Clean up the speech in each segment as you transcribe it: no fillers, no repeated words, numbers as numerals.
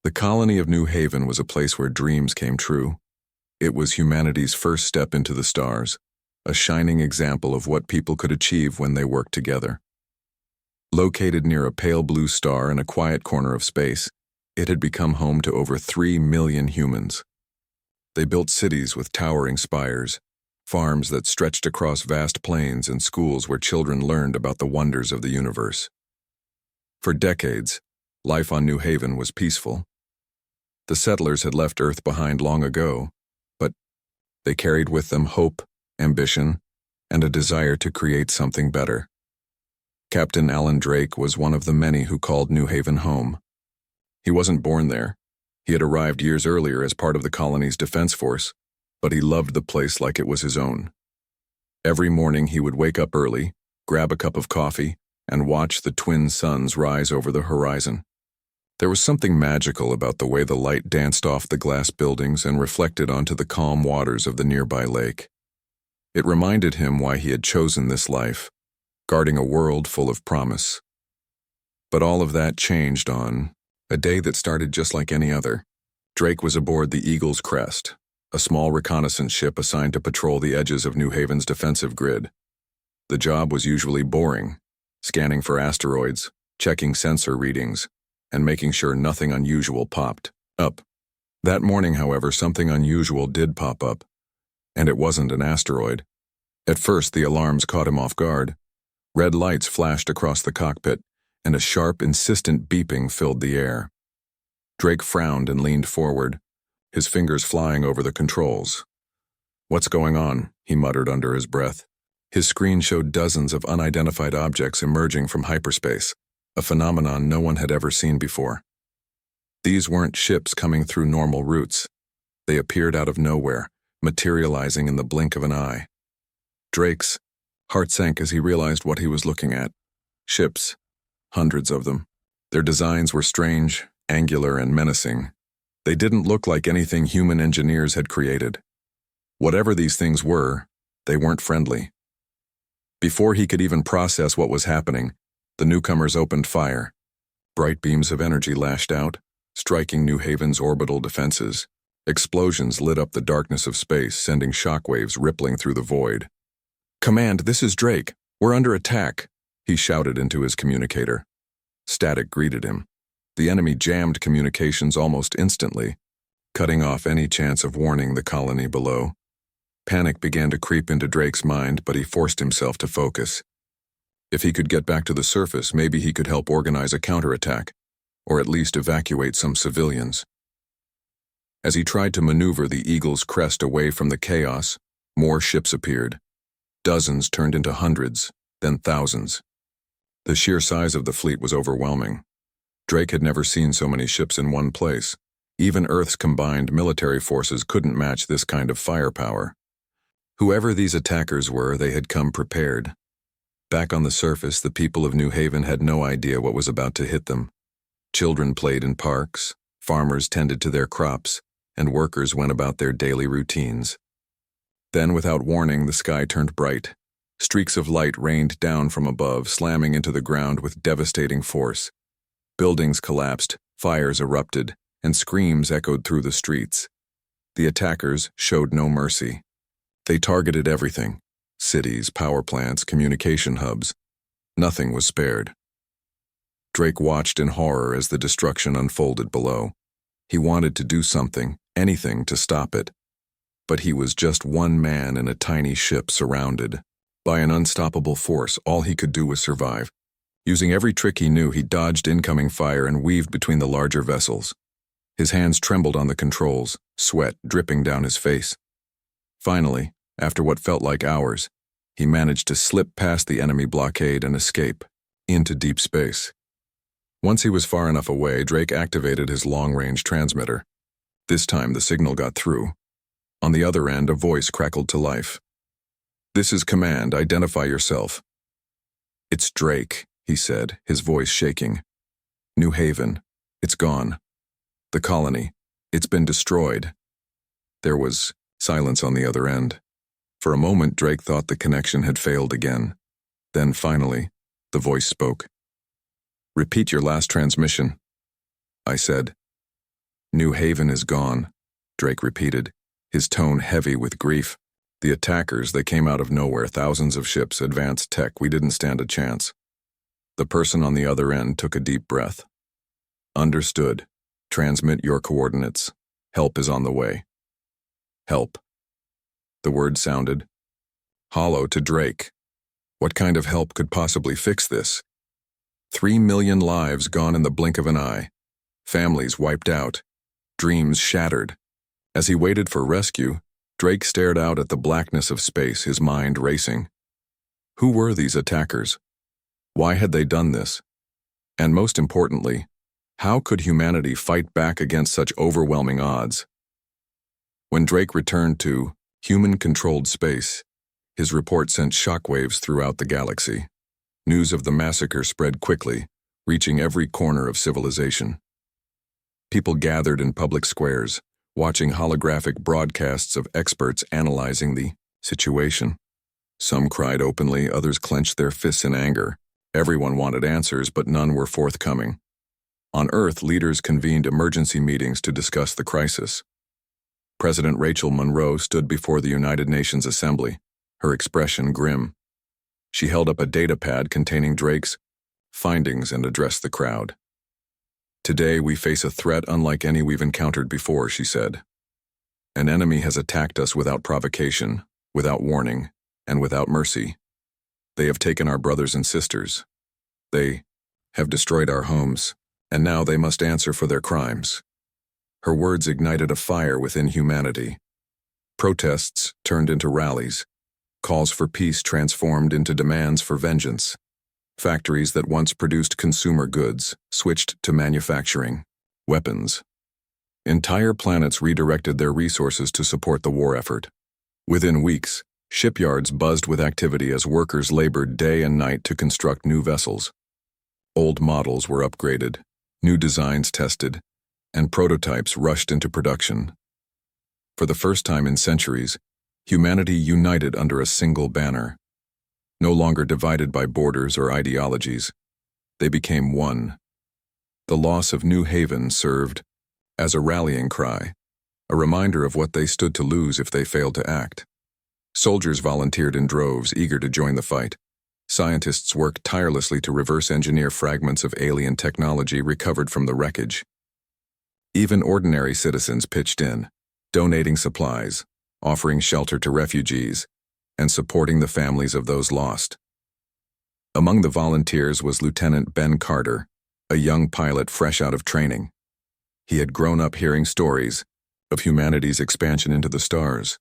The colony of New Haven was a place where dreams came true. It was humanity's first step into the stars, a shining example of what people could achieve when they worked together. Located near a pale blue star in a quiet corner of space, it had become home to over 3 million humans. They built cities with towering spires, farms that stretched across vast plains, and schools where children learned about the wonders of the universe. For decades, life on New Haven was peaceful. The settlers had left Earth behind long ago, but they carried with them hope, ambition, and a desire to create something better. Captain Alan Drake was one of the many who called New Haven home. He wasn't born there. He had arrived years earlier as part of the colony's defense force, but he loved the place like it was his own. Every morning he would wake up early, grab a cup of coffee, and watch the twin suns rise over the horizon. There was something magical about the way the light danced off the glass buildings and reflected onto the calm waters of the nearby lake. It reminded him why he had chosen this life, guarding a world full of promise. But all of that changed on a day that started just like any other. Drake was aboard the Eagle's Crest, a small reconnaissance ship assigned to patrol the edges of New Haven's defensive grid. The job was usually boring, scanning for asteroids, checking sensor readings, and making sure nothing unusual popped up. That morning, however, something unusual did pop up, and it wasn't an asteroid. At first, the alarms caught him off guard. Red lights flashed across the cockpit, and a sharp, insistent beeping filled the air. Drake frowned and leaned forward, his fingers flying over the controls. "What's going on?" he muttered under his breath. His screen showed dozens of unidentified objects emerging from hyperspace, a phenomenon no one had ever seen before. These weren't ships coming through normal routes. They appeared out of nowhere, materializing in the blink of an eye. Drake's heart sank as he realized what he was looking at. Ships, hundreds of them. Their designs were strange, angular, and menacing. They didn't look like anything human engineers had created. Whatever these things were, they weren't friendly. Before he could even process what was happening, the newcomers opened fire. Bright beams of energy lashed out, striking New Haven's orbital defenses. Explosions lit up the darkness of space, sending shockwaves rippling through the void. "Command, this is Drake. We're under attack," he shouted into his communicator. Static greeted him. The enemy jammed communications almost instantly, cutting off any chance of warning the colony below. Panic began to creep into Drake's mind, but he forced himself to focus. If he could get back to the surface, maybe he could help organize a counterattack, or at least evacuate some civilians. As he tried to maneuver the Eagle's Crest away from the chaos, more ships appeared. Dozens turned into hundreds, then thousands. The sheer size of the fleet was overwhelming. Drake had never seen so many ships in one place. Even Earth's combined military forces couldn't match this kind of firepower. Whoever these attackers were, they had come prepared. Back on the surface, the people of New Haven had no idea what was about to hit them. Children played in parks, farmers tended to their crops, and workers went about their daily routines. Then, without warning, the sky turned bright. Streaks of light rained down from above, slamming into the ground with devastating force. Buildings collapsed, fires erupted, and screams echoed through the streets. The attackers showed no mercy. They targeted everything: cities, power plants, communication hubs. Nothing was spared. Drake watched in horror as the destruction unfolded below. He wanted to do something, anything, to stop it. But he was just one man in a tiny ship surrounded by an unstoppable force. All he could do was survive. Using every trick he knew, he dodged incoming fire and weaved between the larger vessels. His hands trembled on the controls, sweat dripping down his face. Finally, after what felt like hours, he managed to slip past the enemy blockade and escape into deep space. Once he was far enough away, Drake activated his long-range transmitter. This time the signal got through. On the other end, a voice crackled to life. "This is Command. Identify yourself." "It's Drake," he said, his voice shaking. "New Haven. It's gone. The colony. It's been destroyed." There was silence on the other end. For a moment, Drake thought the connection had failed again. Then finally, the voice spoke. "Repeat your last transmission," I said. New Haven is gone, Drake repeated, his tone heavy with grief. The attackers, they came out of nowhere, thousands of ships, advanced tech, we didn't stand a chance. The person on the other end took a deep breath. Understood. Transmit your coordinates. Help is on the way. Help. The word sounded hollow to Drake. What kind of help could possibly fix this? 3 million lives gone in the blink of an eye. Families wiped out. Dreams shattered. As he waited for rescue, Drake stared out at the blackness of space, his mind racing. Who were these attackers? Why had they done this? And most importantly, how could humanity fight back against such overwhelming odds? When Drake returned to human-controlled space, his report sent shockwaves throughout the galaxy. News of the massacre spread quickly, reaching every corner of civilization. People gathered in public squares, watching holographic broadcasts of experts analyzing the situation. Some cried openly, others clenched their fists in anger. Everyone wanted answers, but none were forthcoming. On Earth, leaders convened emergency meetings to discuss the crisis. President Rachel Monroe stood before the United Nations Assembly, her expression grim. She held up a data pad containing Drake's findings and addressed the crowd. Today, we face a threat unlike any we've encountered before, she said. An enemy has attacked us without provocation, without warning, and without mercy. They have taken our brothers and sisters. They have destroyed our homes, and now they must answer for their crimes. Her words ignited a fire within humanity. Protests turned into rallies. Calls for peace transformed into demands for vengeance. Factories that once produced consumer goods switched to manufacturing weapons. Entire planets redirected their resources to support the war effort. Within weeks, shipyards buzzed with activity as workers labored day and night to construct new vessels. Old models were upgraded, new designs tested, and prototypes rushed into production. For the first time in centuries, humanity united under a single banner. No longer divided by borders or ideologies, they became one. The loss of New Haven served as a rallying cry, a reminder of what they stood to lose if they failed to act. Soldiers volunteered in droves, eager to join the fight. Scientists worked tirelessly to reverse engineer fragments of alien technology recovered from the wreckage. Even ordinary citizens pitched in, donating supplies, offering shelter to refugees, and supporting the families of those lost. Among the volunteers was Lieutenant Ben Carter, a young pilot fresh out of training. He had grown up hearing stories of humanity's expansion into the stars,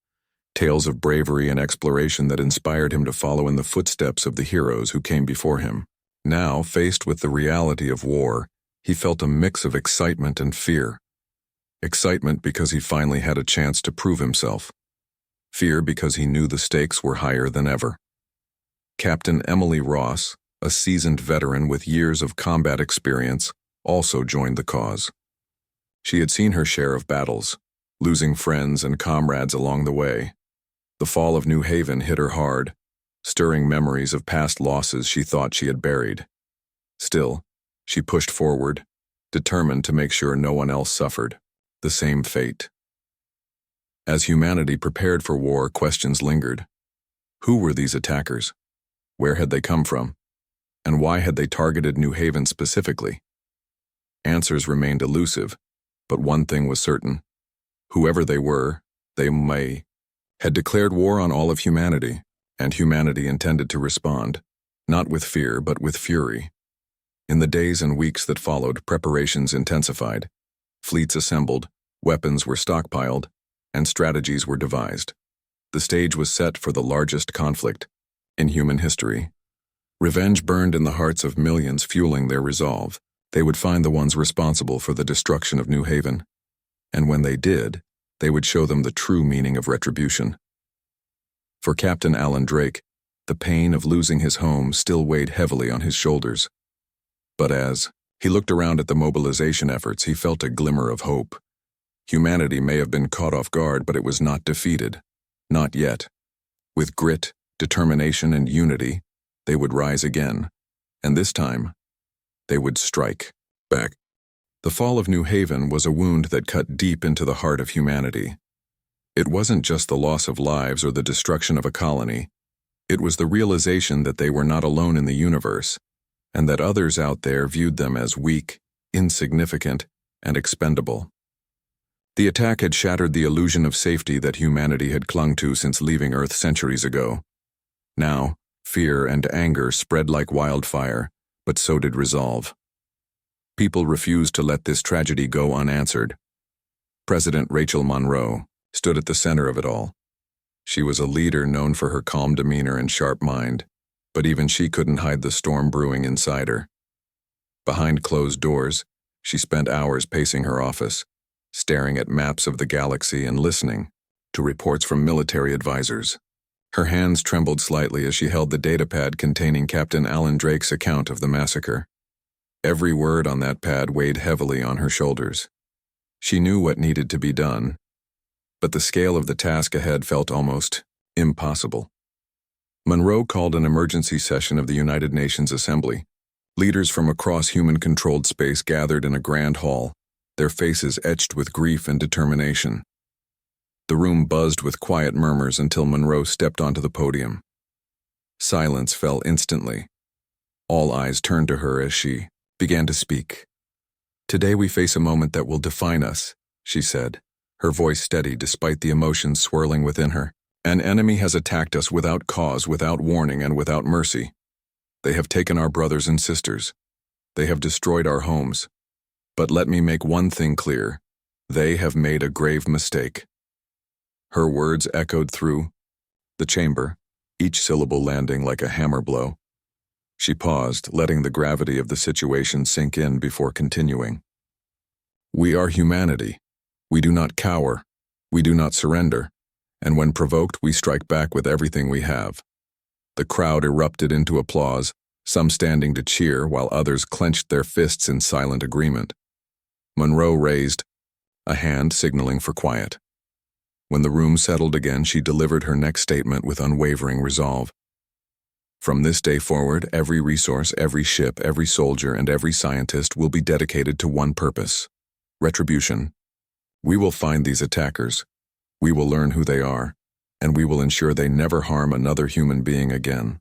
tales of bravery and exploration that inspired him to follow in the footsteps of the heroes who came before him. Now, faced with the reality of war, he felt a mix of excitement and fear. Excitement because he finally had a chance to prove himself. Fear because he knew the stakes were higher than ever. Captain Emily Ross, a seasoned veteran with years of combat experience, also joined the cause. She had seen her share of battles, losing friends and comrades along the way. The fall of New Haven hit her hard, stirring memories of past losses she thought she had buried. Still, she pushed forward, determined to make sure no one else suffered the same fate. As humanity prepared for war, questions lingered. Who were these attackers? Where had they come from? And why had they targeted New Haven specifically? Answers remained elusive, but one thing was certain. Whoever they were, they had declared war on all of humanity, and humanity intended to respond, not with fear but with fury. In the days and weeks that followed, preparations intensified. Fleets assembled, weapons were stockpiled, and strategies were devised. The stage was set for the largest conflict in human history. Revenge burned in the hearts of millions, fueling their resolve. They would find the ones responsible for the destruction of New Haven. And when they did, they would show them the true meaning of retribution. For Captain Alan Drake, the pain of losing his home still weighed heavily on his shoulders. But as he looked around at the mobilization efforts, he felt a glimmer of hope. Humanity may have been caught off guard, but it was not defeated. Not yet. With grit, determination, and unity, they would rise again. And this time, they would strike back. The fall of New Haven was a wound that cut deep into the heart of humanity. It wasn't just the loss of lives or the destruction of a colony. It was the realization that they were not alone in the universe, and that others out there viewed them as weak, insignificant, and expendable. The attack had shattered the illusion of safety that humanity had clung to since leaving Earth centuries ago. Now, fear and anger spread like wildfire, but so did resolve. People refused to let this tragedy go unanswered. President Rachel Monroe stood at the center of it all. She was a leader known for her calm demeanor and sharp mind, but even she couldn't hide the storm brewing inside her. Behind closed doors, she spent hours pacing her office, staring at maps of the galaxy and listening to reports from military advisors. Her hands trembled slightly as she held the datapad containing Captain Alan Drake's account of the massacre. Every word on that pad weighed heavily on her shoulders. She knew what needed to be done, but the scale of the task ahead felt almost impossible. Monroe called an emergency session of the United Nations Assembly. Leaders from across human-controlled space gathered in a grand hall, their faces etched with grief and determination. The room buzzed with quiet murmurs until Monroe stepped onto the podium. Silence fell instantly. All eyes turned to her as she began to speak. "Today we face a moment that will define us," she said, her voice steady despite the emotions swirling within her. "An enemy has attacked us without cause, without warning, and without mercy. They have taken our brothers and sisters. They have destroyed our homes. But let me make one thing clear. They have made a grave mistake." Her words echoed through the chamber, each syllable landing like a hammer blow. She paused, letting the gravity of the situation sink in before continuing. "We are humanity. We do not cower. We do not surrender. And when provoked, we strike back with everything we have." The crowd erupted into applause, some standing to cheer while others clenched their fists in silent agreement. Monroe raised a hand signaling for quiet. When the room settled again, she delivered her next statement with unwavering resolve. "From this day forward, every resource, every ship, every soldier, and every scientist will be dedicated to one purpose: retribution. We will find these attackers. We will learn who they are, and we will ensure they never harm another human being again."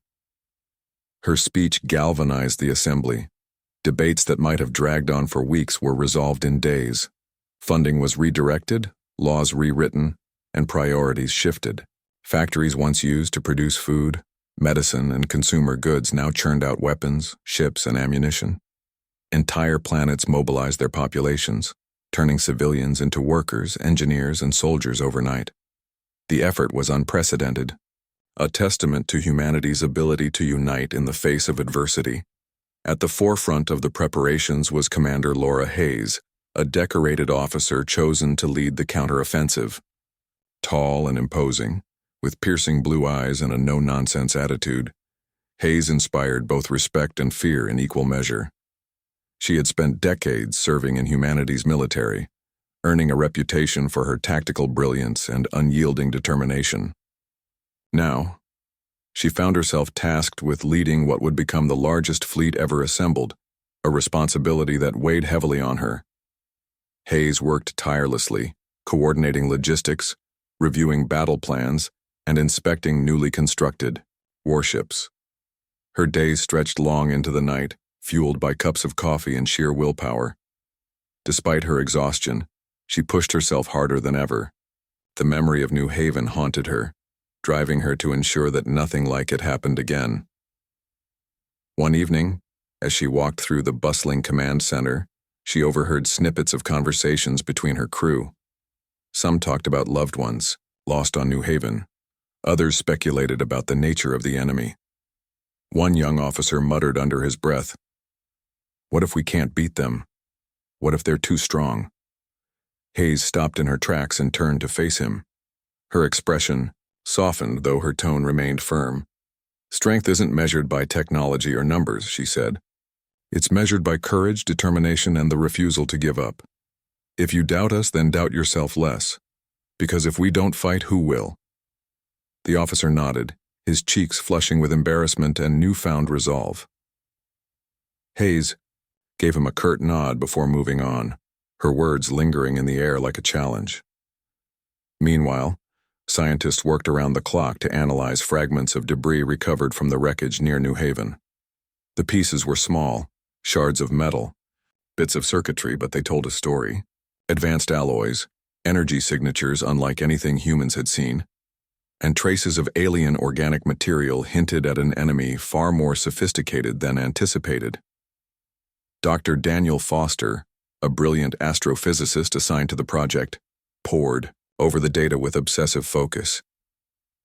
Her speech galvanized the assembly. Debates that might have dragged on for weeks were resolved in days. Funding was redirected, laws rewritten, and priorities shifted. Factories once used to produce food, medicine, and consumer goods now churned out weapons, ships, and ammunition. Entire planets mobilized their populations, turning civilians into workers, engineers, and soldiers overnight. The effort was unprecedented, a testament to humanity's ability to unite in the face of adversity. At the forefront of the preparations was Commander Laura Hayes, a decorated officer chosen to lead the counteroffensive. Tall and imposing, with piercing blue eyes and a no-nonsense attitude, Hayes inspired both respect and fear in equal measure. She had spent decades serving in humanity's military, earning a reputation for her tactical brilliance and unyielding determination. Now, she found herself tasked with leading what would become the largest fleet ever assembled, a responsibility that weighed heavily on her. Hayes worked tirelessly, coordinating logistics, reviewing battle plans, and inspecting newly constructed warships. Her days stretched long into the night, fueled by cups of coffee and sheer willpower. Despite her exhaustion, she pushed herself harder than ever. The memory of New Haven haunted her, driving her to ensure that nothing like it happened again. One evening, as she walked through the bustling command center, she overheard snippets of conversations between her crew. Some talked about loved ones, lost on New Haven. Others speculated about the nature of the enemy. One young officer muttered under his breath, "What if we can't beat them? What if they're too strong?" Hayes stopped in her tracks and turned to face him. Her expression softened, though her tone remained firm. "Strength isn't measured by technology or numbers," she said. "It's measured by courage, determination, and the refusal to give up. If you doubt us, then doubt yourself less. Because if we don't fight, who will?" The officer nodded, his cheeks flushing with embarrassment and newfound resolve. "Hayes, gave him a curt nod before moving on, her words lingering in the air like a challenge. Meanwhile, scientists worked around the clock to analyze fragments of debris recovered from the wreckage near New Haven. The pieces were small, shards of metal, bits of circuitry, but they told a story. Advanced alloys, energy signatures unlike anything humans had seen, and traces of alien organic material hinted at an enemy far more sophisticated than anticipated. Dr. Daniel Foster, a brilliant astrophysicist assigned to the project, pored over the data with obsessive focus.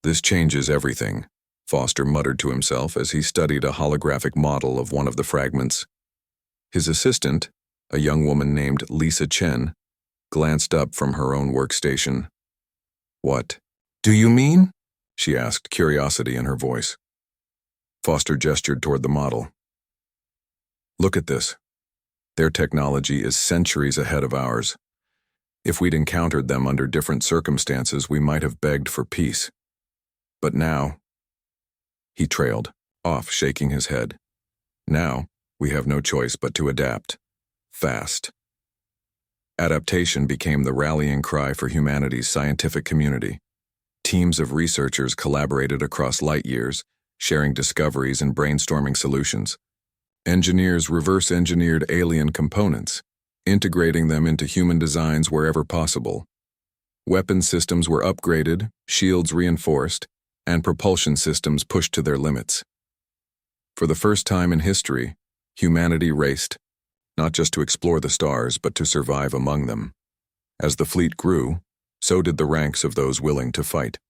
"This changes everything," Foster muttered to himself as he studied a holographic model of one of the fragments. His assistant, a young woman named Lisa Chen, glanced up from her own workstation. "What do you mean?" she asked, curiosity in her voice. Foster gestured toward the model. "Look at this. Their technology is centuries ahead of ours. If we'd encountered them under different circumstances, we might have begged for peace. But now—" He trailed off, shaking his head. "Now, we have no choice but to adapt. Fast." Adaptation became the rallying cry for humanity's scientific community. Teams of researchers collaborated across light years, sharing discoveries and brainstorming solutions. Engineers reverse-engineered alien components, integrating them into human designs wherever possible. Weapon systems were upgraded, shields reinforced, and propulsion systems pushed to their limits. For the first time in history, humanity raced, not just to explore the stars, but to survive among them. As the fleet grew, so did the ranks of those willing to fight.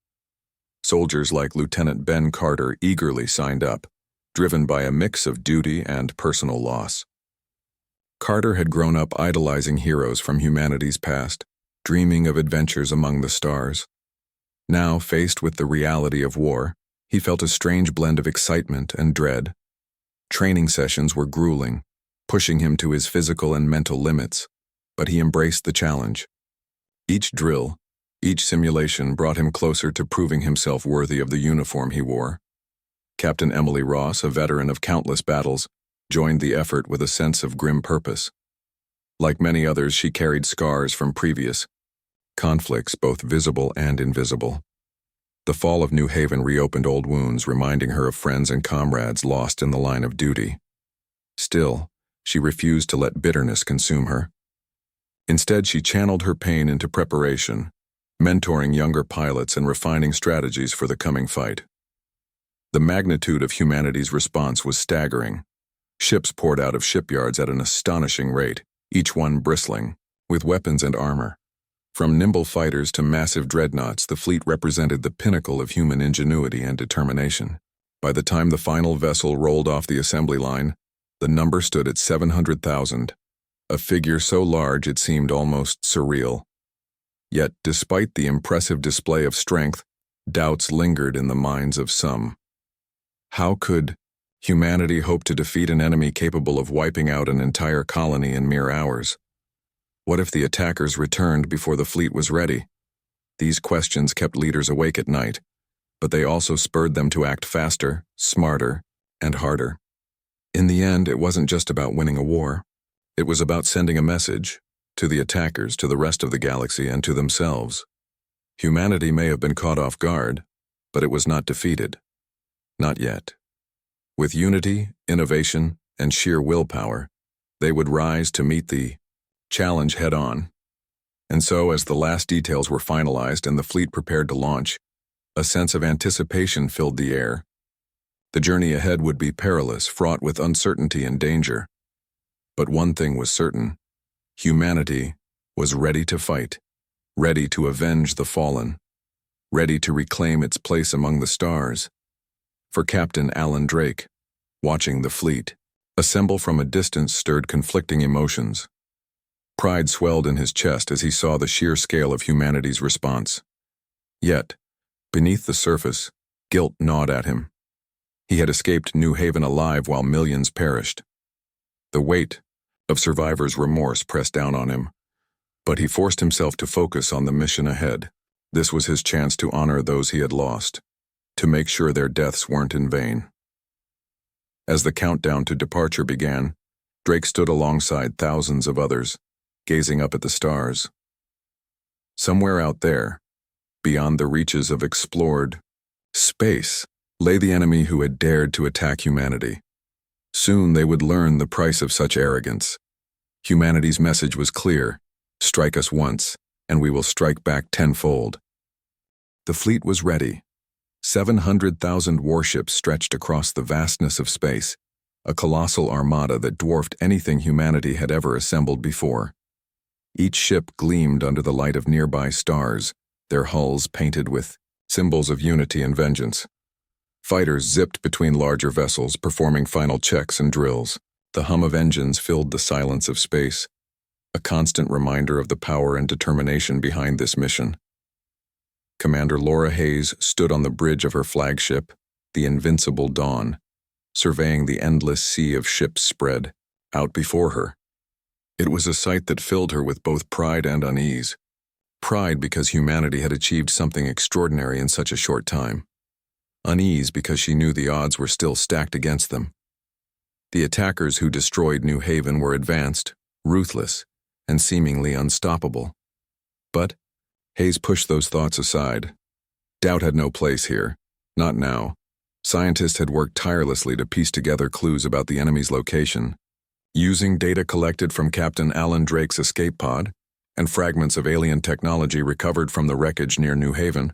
Soldiers like Lieutenant Ben Carter eagerly signed up, driven by a mix of duty and personal loss. Carter had grown up idolizing heroes from humanity's past, dreaming of adventures among the stars. Now, faced with the reality of war, he felt a strange blend of excitement and dread. Training sessions were grueling, pushing him to his physical and mental limits, but he embraced the challenge. Each drill, each simulation brought him closer to proving himself worthy of the uniform he wore. Captain Emily Ross, a veteran of countless battles, joined the effort with a sense of grim purpose. Like many others, she carried scars from previous conflicts, both visible and invisible. The fall of New Haven reopened old wounds, reminding her of friends and comrades lost in the line of duty. Still, she refused to let bitterness consume her. Instead, she channeled her pain into preparation, mentoring younger pilots and refining strategies for the coming fight. The magnitude of humanity's response was staggering. Ships poured out of shipyards at an astonishing rate, each one bristling with weapons and armor. From nimble fighters to massive dreadnoughts, the fleet represented the pinnacle of human ingenuity and determination. By the time the final vessel rolled off the assembly line, the number stood at 700,000, a figure so large it seemed almost surreal. Yet, despite the impressive display of strength, doubts lingered in the minds of some. How could humanity hope to defeat an enemy capable of wiping out an entire colony in mere hours? What if the attackers returned before the fleet was ready? These questions kept leaders awake at night, but they also spurred them to act faster, smarter, and harder. In the end, it wasn't just about winning a war. It was about sending a message to the attackers, to the rest of the galaxy, and to themselves. Humanity may have been caught off guard, but it was not defeated. Not yet. With unity, innovation, and sheer willpower, they would rise to meet the challenge head-on. And so, as the last details were finalized and the fleet prepared to launch, a sense of anticipation filled the air. The journey ahead would be perilous, fraught with uncertainty and danger. But one thing was certain: humanity was ready to fight, ready to avenge the fallen, ready to reclaim its place among the stars. For Captain Alan Drake, watching the fleet assemble from a distance stirred conflicting emotions. Pride swelled in his chest as he saw the sheer scale of humanity's response. Yet, beneath the surface, guilt gnawed at him. He had escaped New Haven alive while millions perished. The weight of survivors' remorse pressed down on him, but he forced himself to focus on the mission ahead. This was his chance to honor those he had lost, to make sure their deaths weren't in vain. As the countdown to departure began, Drake stood alongside thousands of others, gazing up at the stars. Somewhere out there, beyond the reaches of explored space, lay the enemy who had dared to attack humanity. Soon they would learn the price of such arrogance. Humanity's message was clear: strike us once, and we will strike back tenfold. The fleet was ready. 700,000 warships stretched across the vastness of space, a colossal armada that dwarfed anything humanity had ever assembled before. Each ship gleamed under the light of nearby stars, their hulls painted with symbols of unity and vengeance. Fighters zipped between larger vessels, performing final checks and drills. The hum of engines filled the silence of space, a constant reminder of the power and determination behind this mission. Commander Laura Hayes stood on the bridge of her flagship, the Invincible Dawn, surveying the endless sea of ships spread out before her. It was a sight that filled her with both pride and unease. Pride because humanity had achieved something extraordinary in such a short time. Unease because she knew the odds were still stacked against them. The attackers who destroyed New Haven were advanced, ruthless, and seemingly unstoppable. But Hayes pushed those thoughts aside. Doubt had no place here. Not now. Scientists had worked tirelessly to piece together clues about the enemy's location. Using data collected from Captain Alan Drake's escape pod and fragments of alien technology recovered from the wreckage near New Haven,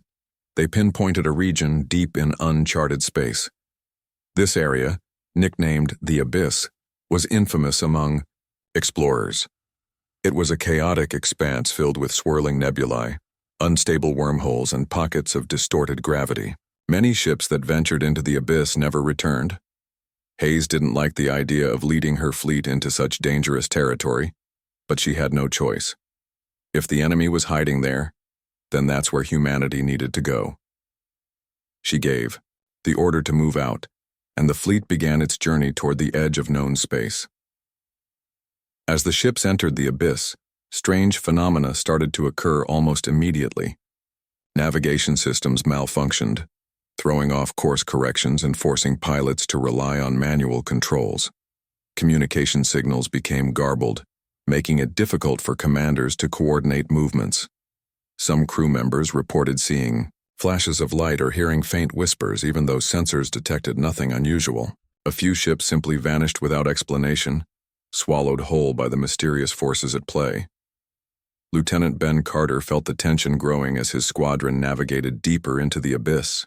they pinpointed a region deep in uncharted space. This area, nicknamed the Abyss, was infamous among explorers. It was a chaotic expanse filled with swirling nebulae, unstable wormholes, and pockets of distorted gravity. Many ships that ventured into the Abyss never returned. Hayes didn't like the idea of leading her fleet into such dangerous territory, but she had no choice. If the enemy was hiding there, then that's where humanity needed to go. She gave the order to move out, and the fleet began its journey toward the edge of known space. As the ships entered the Abyss, strange phenomena started to occur almost immediately. Navigation systems malfunctioned, throwing off course corrections and forcing pilots to rely on manual controls. Communication signals became garbled, making it difficult for commanders to coordinate movements. Some crew members reported seeing flashes of light or hearing faint whispers even though sensors detected nothing unusual. A few ships simply vanished without explanation, swallowed whole by the mysterious forces at play. Lieutenant Ben Carter felt the tension growing as his squadron navigated deeper into the Abyss.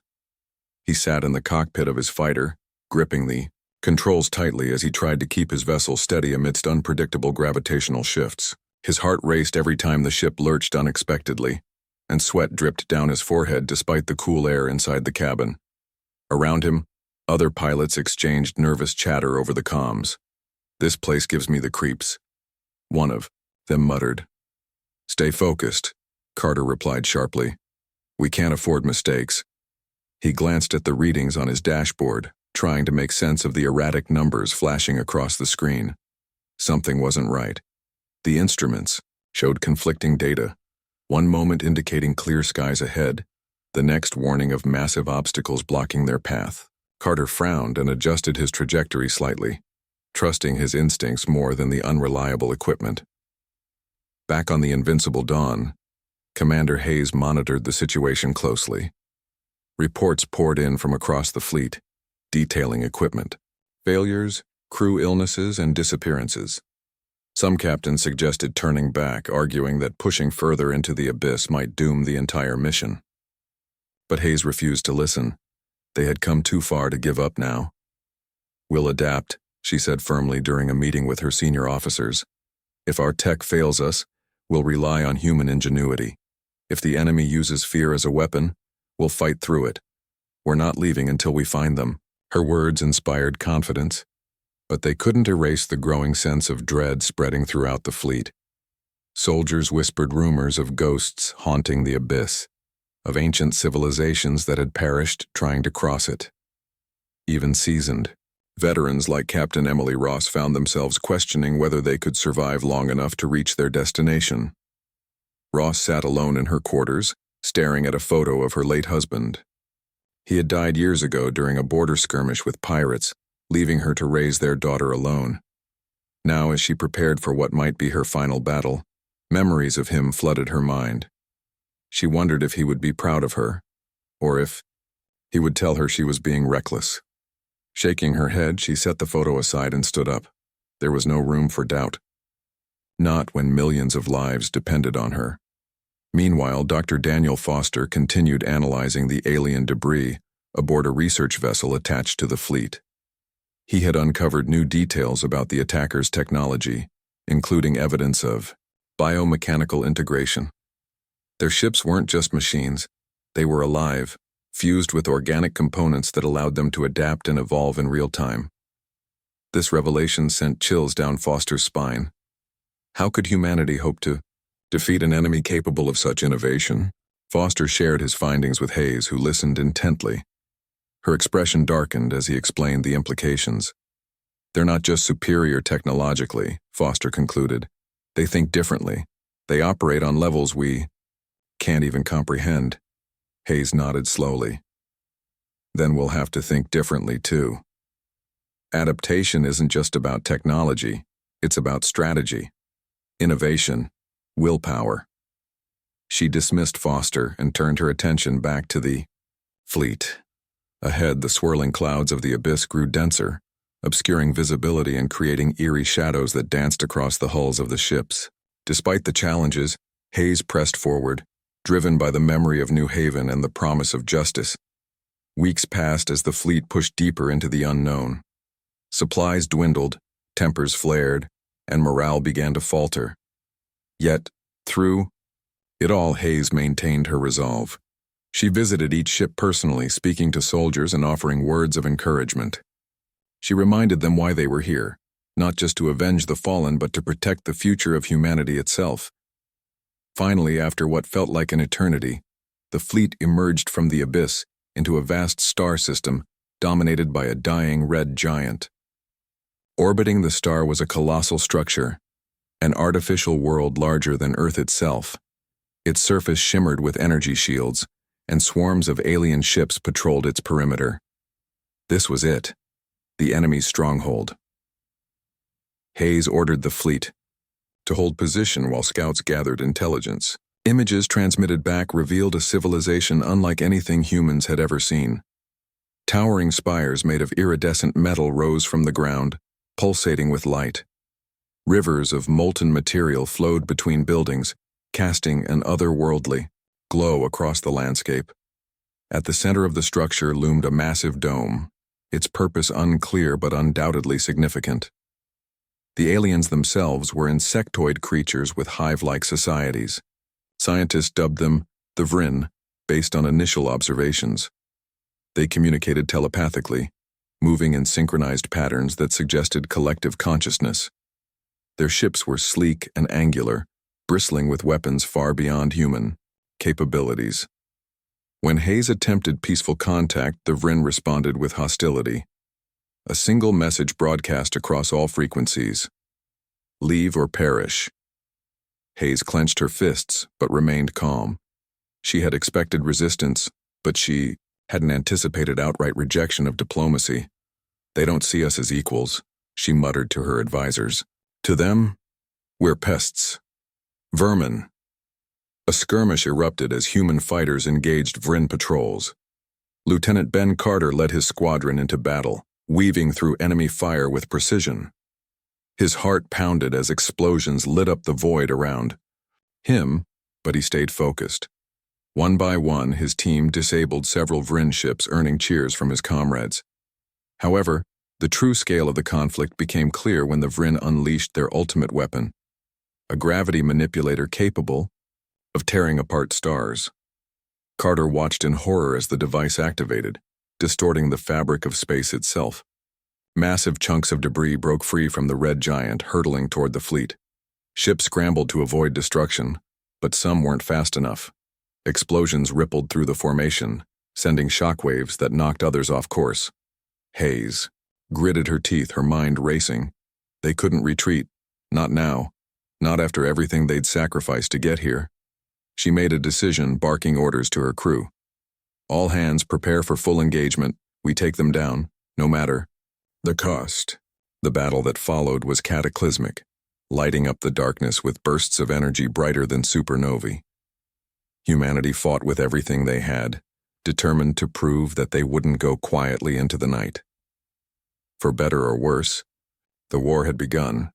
He sat in the cockpit of his fighter, gripping the controls tightly as he tried to keep his vessel steady amidst unpredictable gravitational shifts. His heart raced every time the ship lurched unexpectedly, and sweat dripped down his forehead despite the cool air inside the cabin. Around him, other pilots exchanged nervous chatter over the comms. "This place gives me the creeps," one of them muttered. "Stay focused," Carter replied sharply. "We can't afford mistakes." He glanced at the readings on his dashboard, trying to make sense of the erratic numbers flashing across the screen. Something wasn't right. The instruments showed conflicting data, one moment indicating clear skies ahead, the next warning of massive obstacles blocking their path. Carter frowned and adjusted his trajectory slightly, trusting his instincts more than the unreliable equipment. Back on the Invincible Dawn, Commander Hayes monitored the situation closely. Reports poured in from across the fleet, detailing equipment failures, crew illnesses, and disappearances. Some captains suggested turning back, arguing that pushing further into the Abyss might doom the entire mission. But Hayes refused to listen. They had come too far to give up now. "We'll adapt," she said firmly during a meeting with her senior officers. "If our tech fails us, we'll rely on human ingenuity. If the enemy uses fear as a weapon, we'll fight through it. We're not leaving until we find them." Her words inspired confidence, but they couldn't erase the growing sense of dread spreading throughout the fleet. Soldiers whispered rumors of ghosts haunting the Abyss, of ancient civilizations that had perished trying to cross it. Even seasoned veterans like Captain Emily Ross found themselves questioning whether they could survive long enough to reach their destination. Ross sat alone in her quarters, staring at a photo of her late husband. He had died years ago during a border skirmish with pirates, leaving her to raise their daughter alone. Now, as she prepared for what might be her final battle, memories of him flooded her mind. She wondered if he would be proud of her, or if he would tell her she was being reckless. Shaking her head, she set the photo aside and stood up. There was no room for doubt. Not when millions of lives depended on her. Meanwhile, Dr. Daniel Foster continued analyzing the alien debris aboard a research vessel attached to the fleet. He had uncovered new details about the attackers' technology, including evidence of biomechanical integration. Their ships weren't just machines. They were alive, fused with organic components that allowed them to adapt and evolve in real time. This revelation sent chills down Foster's spine. How could humanity hope to defeat an enemy capable of such innovation? Foster shared his findings with Hayes, who listened intently. Her expression darkened as he explained the implications. They're not just superior technologically, Foster concluded. They think differently. They operate on levels we can't even comprehend. Hayes nodded slowly. Then we'll have to think differently too. Adaptation isn't just about technology, it's about strategy, innovation, willpower. She dismissed Foster and turned her attention back to the fleet. Ahead, the swirling clouds of the abyss grew denser, obscuring visibility and creating eerie shadows that danced across the hulls of the ships. Despite the challenges, Hayes pressed forward, driven by the memory of New Haven and the promise of justice. Weeks passed as the fleet pushed deeper into the unknown. Supplies dwindled, tempers flared, and morale began to falter. Yet, through it all, Hayes maintained her resolve. She visited each ship personally, speaking to soldiers and offering words of encouragement. She reminded them why they were here, not just to avenge the fallen, but to protect the future of humanity itself. Finally, after what felt like an eternity, the fleet emerged from the abyss into a vast star system dominated by a dying red giant. Orbiting the star was a colossal structure, an artificial world larger than Earth itself. Its surface shimmered with energy shields, and swarms of alien ships patrolled its perimeter. This was it, the enemy's stronghold. Hayes ordered the fleet to hold position while scouts gathered intelligence. Images transmitted back revealed a civilization unlike anything humans had ever seen. Towering spires made of iridescent metal rose from the ground, pulsating with light. Rivers of molten material flowed between buildings, casting an otherworldly glow across the landscape. At the center of the structure loomed a massive dome, its purpose unclear but undoubtedly significant. The aliens themselves were insectoid creatures with hive-like societies. Scientists dubbed them the Vrin, based on initial observations. They communicated telepathically, moving in synchronized patterns that suggested collective consciousness. Their ships were sleek and angular, bristling with weapons far beyond human capabilities. When Hayes attempted peaceful contact, the Vrin responded with hostility. A single message broadcast across all frequencies: leave or perish. Hayes clenched her fists, but remained calm. She had expected resistance, but she hadn't anticipated outright rejection of diplomacy. They don't see us as equals, she muttered to her advisors. To them, we're pests. Vermin. A skirmish erupted as human fighters engaged Vrin patrols. Lieutenant Ben Carter led his squadron into battle, weaving through enemy fire with precision. His heart pounded as explosions lit up the void around him, but he stayed focused. One by one, his team disabled several Vrin ships, earning cheers from his comrades. However, the true scale of the conflict became clear when the Vrin unleashed their ultimate weapon, a gravity manipulator capable of tearing apart stars. Carter watched in horror as the device activated, distorting the fabric of space itself. Massive chunks of debris broke free from the red giant, hurtling toward the fleet. Ships scrambled to avoid destruction, but some weren't fast enough. Explosions rippled through the formation, sending shockwaves that knocked others off course. Hayes gritted her teeth, her mind racing. They couldn't retreat. Not now. Not after everything they'd sacrificed to get here. She made a decision, barking orders to her crew. All hands prepare for full engagement. We take them down, no matter the cost. The battle that followed was cataclysmic, lighting up the darkness with bursts of energy brighter than supernovae. Humanity fought with everything they had, determined to prove that they wouldn't go quietly into the night. For better or worse, the war had begun,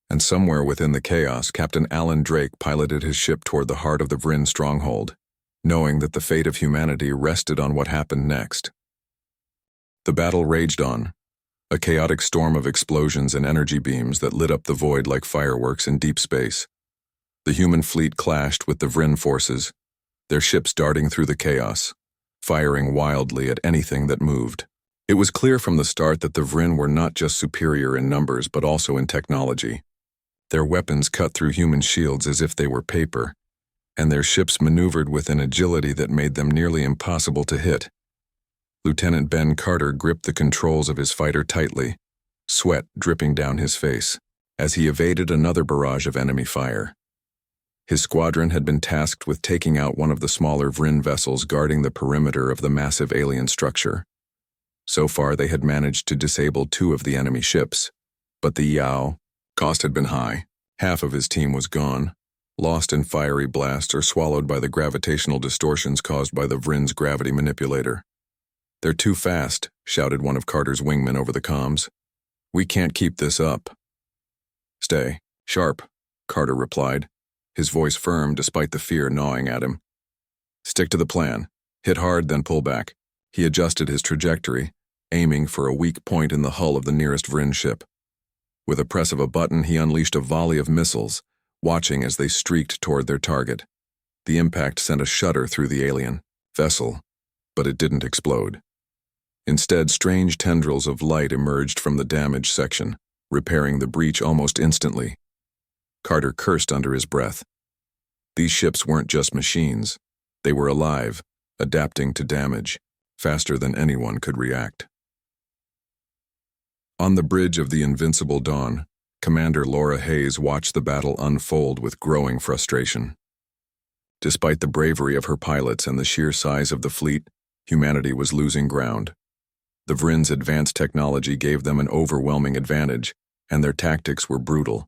and somewhere within the chaos, Captain Alan Drake piloted his ship toward the heart of the Vryn stronghold, knowing that the fate of humanity rested on what happened next. The battle raged on, a chaotic storm of explosions and energy beams that lit up the void like fireworks in deep space. The human fleet clashed with the Vryn forces, their ships darting through the chaos, firing wildly at anything that moved. It was clear from the start that the Vryn were not just superior in numbers but also in technology. Their weapons cut through human shields as if they were paper, and their ships maneuvered with an agility that made them nearly impossible to hit. Lieutenant Ben Carter gripped the controls of his fighter tightly, sweat dripping down his face, as he evaded another barrage of enemy fire. His squadron had been tasked with taking out one of the smaller Vryn vessels guarding the perimeter of the massive alien structure. So far, they had managed to disable 2 of the enemy ships, but the Yao cost had been high. Half of his team was gone, lost in fiery blasts or swallowed by the gravitational distortions caused by the Vryn's gravity manipulator. "They're too fast," shouted one of Carter's wingmen over the comms. "We can't keep this up." "Stay sharp," Carter replied, his voice firm despite the fear gnawing at him. "Stick to the plan. Hit hard, then pull back." He adjusted his trajectory, aiming for a weak point in the hull of the nearest Vryn ship. With a press of a button, he unleashed a volley of missiles, watching as they streaked toward their target. The impact sent a shudder through the alien vessel, but it didn't explode. Instead, strange tendrils of light emerged from the damaged section, repairing the breach almost instantly. Carter cursed under his breath. These ships weren't just machines. They were alive, adapting to damage, faster than anyone could react. On the bridge of the Invincible Dawn, Commander Laura Hayes watched the battle unfold with growing frustration. Despite the bravery of her pilots and the sheer size of the fleet, humanity was losing ground. The Vryn's advanced technology gave them an overwhelming advantage, and their tactics were brutal.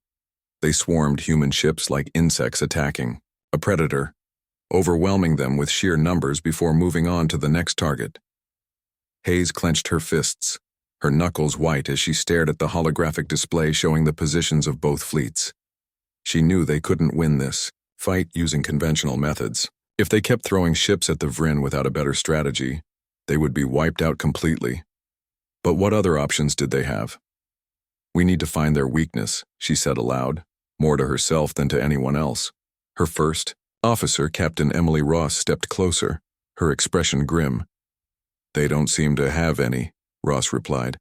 They swarmed human ships like insects attacking a predator, overwhelming them with sheer numbers before moving on to the next target. Hayes clenched her fists, her knuckles white as she stared at the holographic display showing the positions of both fleets. She knew they couldn't win this fight using conventional methods. If they kept throwing ships at the Vryn without a better strategy, they would be wiped out completely. But what other options did they have? "We need to find their weakness," she said aloud, more to herself than to anyone else. Her first officer, Captain Emily Ross, stepped closer, her expression grim. "They don't seem to have any," Ross replied.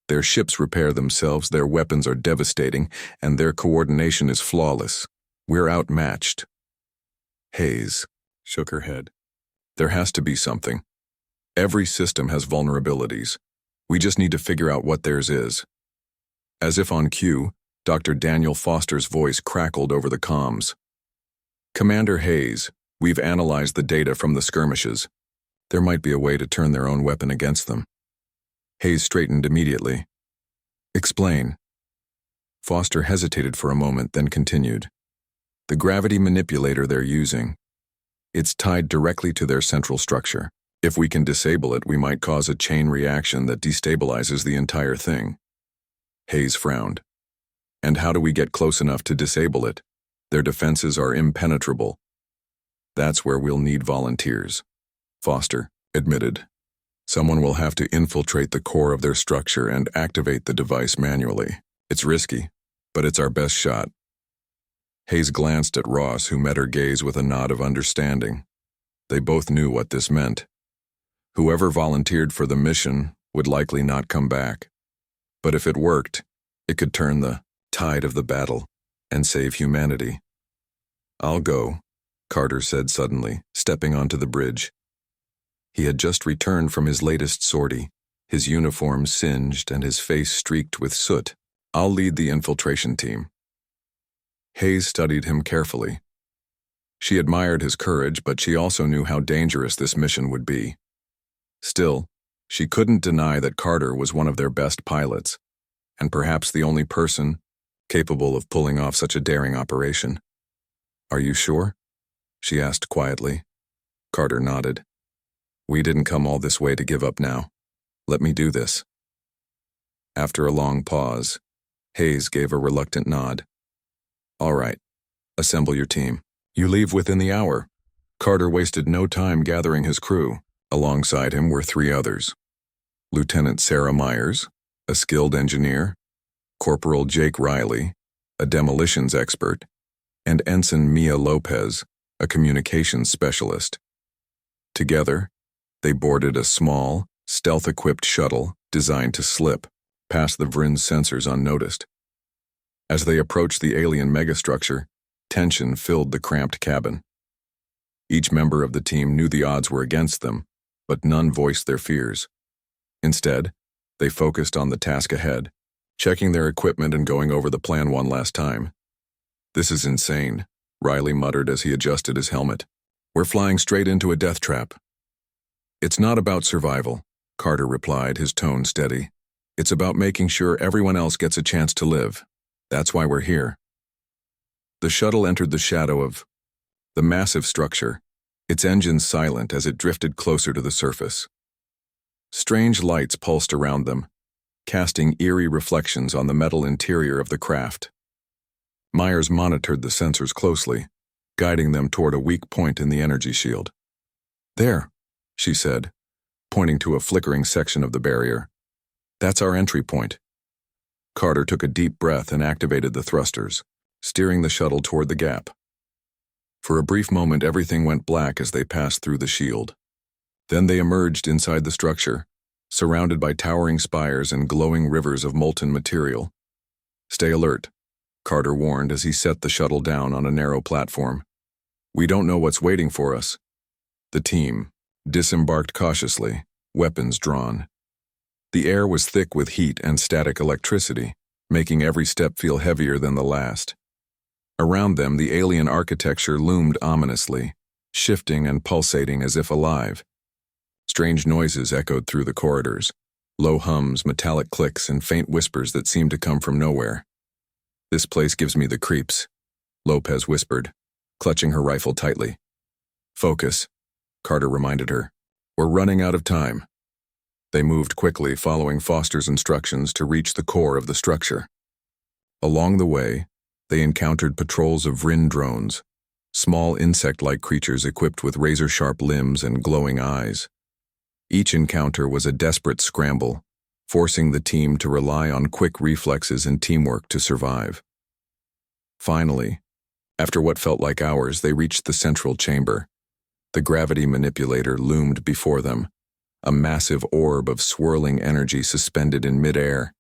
"Their ships repair themselves, their weapons are devastating, and their coordination is flawless. We're outmatched." Hayes shook her head. "There has to be something. Every system has vulnerabilities. We just need to figure out what theirs is." As if on cue, Dr. Daniel Foster's voice crackled over the comms. "Commander Hayes, we've analyzed the data from the skirmishes. There might be a way to turn their own weapon against them." Hayes straightened immediately. "Explain." Foster hesitated for a moment, then continued. "The gravity manipulator they're using. It's tied directly to their central structure. If we can disable it, we might cause a chain reaction that destabilizes the entire thing." Hayes frowned. "And how do we get close enough to disable it? Their defenses are impenetrable." "That's where we'll need volunteers," Foster admitted. "Someone will have to infiltrate the core of their structure and activate the device manually. It's risky, but it's our best shot." Hayes glanced at Ross, who met her gaze with a nod of understanding. They both knew what this meant. Whoever volunteered for the mission would likely not come back. But if it worked, it could turn the tide of the battle and save humanity. "I'll go," Carter said suddenly, stepping onto the bridge. He had just returned from his latest sortie, his uniform singed and his face streaked with soot. "I'll lead the infiltration team." Hayes studied him carefully. She admired his courage, but she also knew how dangerous this mission would be. Still, she couldn't deny that Carter was one of their best pilots, and perhaps the only person capable of pulling off such a daring operation. "Are you sure?" she asked quietly. Carter nodded. "We didn't come all this way to give up now. Let me do this." After a long pause, Hayes gave a reluctant nod. "All right, assemble your team. You leave within the hour." Carter wasted no time gathering his crew. Alongside him were 3 others: Lieutenant Sarah Myers, a skilled engineer, Corporal Jake Riley, a demolitions expert, and Ensign Mia Lopez, a communications specialist. Together, they boarded a small, stealth-equipped shuttle designed to slip past the Vrin's sensors unnoticed. As they approached the alien megastructure, tension filled the cramped cabin. Each member of the team knew the odds were against them, but none voiced their fears. Instead, they focused on the task ahead, checking their equipment and going over the plan one last time. "This is insane," Riley muttered as he adjusted his helmet. "We're flying straight into a death trap." "It's not about survival," Carter replied, his tone steady. "It's about making sure everyone else gets a chance to live. That's why we're here." The shuttle entered the shadow of the massive structure, its engines silent as it drifted closer to the surface. Strange lights pulsed around them, casting eerie reflections on the metal interior of the craft. Myers monitored the sensors closely, guiding them toward a weak point in the energy shield. "There," she said, pointing to a flickering section of the barrier. "That's our entry point." Carter took a deep breath and activated the thrusters, steering the shuttle toward the gap. For a brief moment, everything went black as they passed through the shield. Then they emerged inside the structure, surrounded by towering spires and glowing rivers of molten material. "Stay alert," Carter warned as he set the shuttle down on a narrow platform. "We don't know what's waiting for us." The team disembarked cautiously, weapons drawn. The air was thick with heat and static electricity, making every step feel heavier than the last. Around them, the alien architecture loomed ominously, shifting and pulsating as if alive. Strange noises echoed through the corridors, low hums, metallic clicks, and faint whispers that seemed to come from nowhere. "This place gives me the creeps," Lopez whispered, clutching her rifle tightly. "Focus," Carter reminded her. "We're running out of time." They moved quickly, following Foster's instructions to reach the core of the structure. Along the way, they encountered patrols of Vrin drones, small insect-like creatures equipped with razor-sharp limbs and glowing eyes. Each encounter was a desperate scramble, forcing the team to rely on quick reflexes and teamwork to survive. Finally, after what felt like hours, they reached the central chamber. The gravity manipulator loomed before them, a massive orb of swirling energy suspended in midair.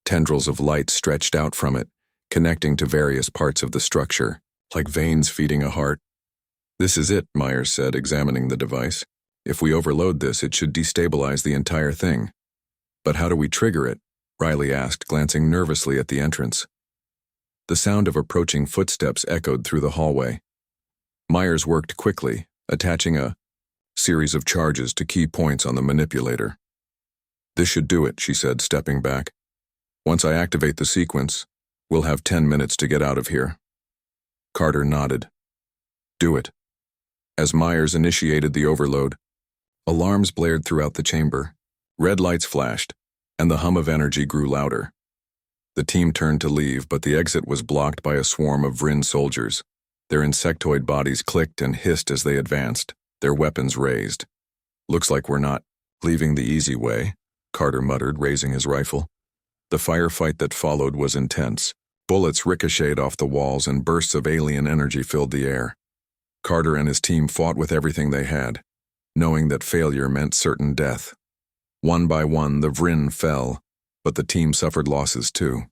Tendrils of light stretched out from it, connecting to various parts of the structure, like veins feeding a heart. "This is it," Myers said, examining the device. "If we overload this, it should destabilize the entire thing." "But how do we trigger it?" Riley asked, glancing nervously at the entrance. The sound of approaching footsteps echoed through the hallway. Myers worked quickly, attaching a series of charges to key points on the manipulator. "This should do it," she said, stepping back. "Once I activate the sequence, we'll have 10 minutes to get out of here." Carter nodded. "Do it." As Myers initiated the overload, alarms blared throughout the chamber, red lights flashed, and the hum of energy grew louder. The team turned to leave, but the exit was blocked by a swarm of Vrin soldiers. Their insectoid bodies clicked and hissed as they advanced, their weapons raised. "Looks like we're not leaving the easy way," Carter muttered, raising his rifle. The firefight that followed was intense. Bullets ricocheted off the walls and bursts of alien energy filled the air. Carter and his team fought with everything they had, knowing that failure meant certain death. One by one, the Vrin fell, but the team suffered losses too.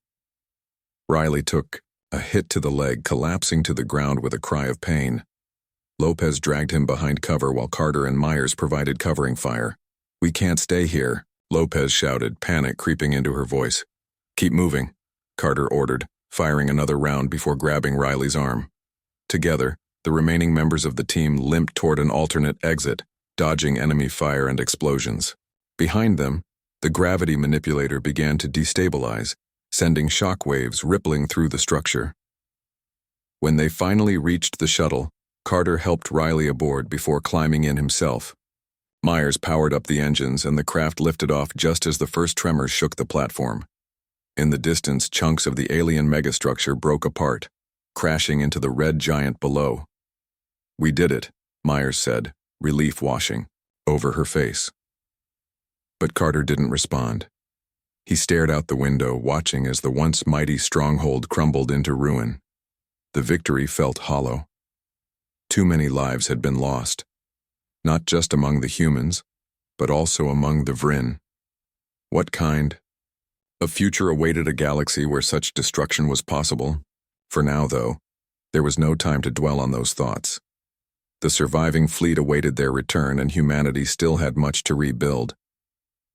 Riley took a hit to the leg, collapsing to the ground with a cry of pain. Lopez dragged him behind cover while Carter and Myers provided covering fire. "We can't stay here," Lopez shouted, panic creeping into her voice. "Keep moving," Carter ordered, firing another round before grabbing Riley's arm. Together, the remaining members of the team limped toward an alternate exit, dodging enemy fire and explosions. Behind them, the gravity manipulator began to destabilize, sending shockwaves rippling through the structure. When they finally reached the shuttle, Carter helped Riley aboard before climbing in himself. Myers powered up the engines and the craft lifted off just as the first tremors shook the platform. In the distance, chunks of the alien megastructure broke apart, crashing into the red giant below. "We did it," Myers said, relief washing over her face. But Carter didn't respond. He stared out the window, watching as the once mighty stronghold crumbled into ruin. The victory felt hollow. Too many lives had been lost, not just among the humans, but also among the Vryn. What kind? A future awaited a galaxy where such destruction was possible. For now, though, there was no time to dwell on those thoughts. The surviving fleet awaited their return, and humanity still had much to rebuild.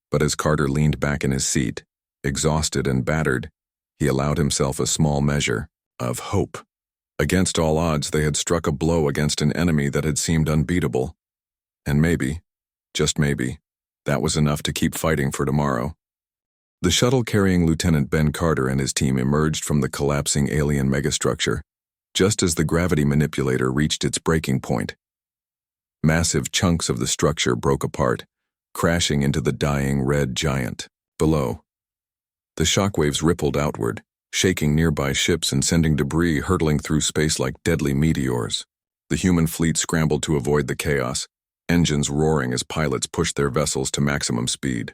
But as Carter leaned back in his seat, exhausted and battered, he allowed himself a small measure of hope. Against all odds, they had struck a blow against an enemy that had seemed unbeatable. And maybe, just maybe, that was enough to keep fighting for tomorrow. The shuttle carrying Lieutenant Ben Carter and his team emerged from the collapsing alien megastructure, just as the gravity manipulator reached its breaking point. Massive chunks of the structure broke apart, crashing into the dying red giant below. The shockwaves rippled outward, shaking nearby ships and sending debris hurtling through space like deadly meteors. The human fleet scrambled to avoid the chaos, engines roaring as pilots pushed their vessels to maximum speed.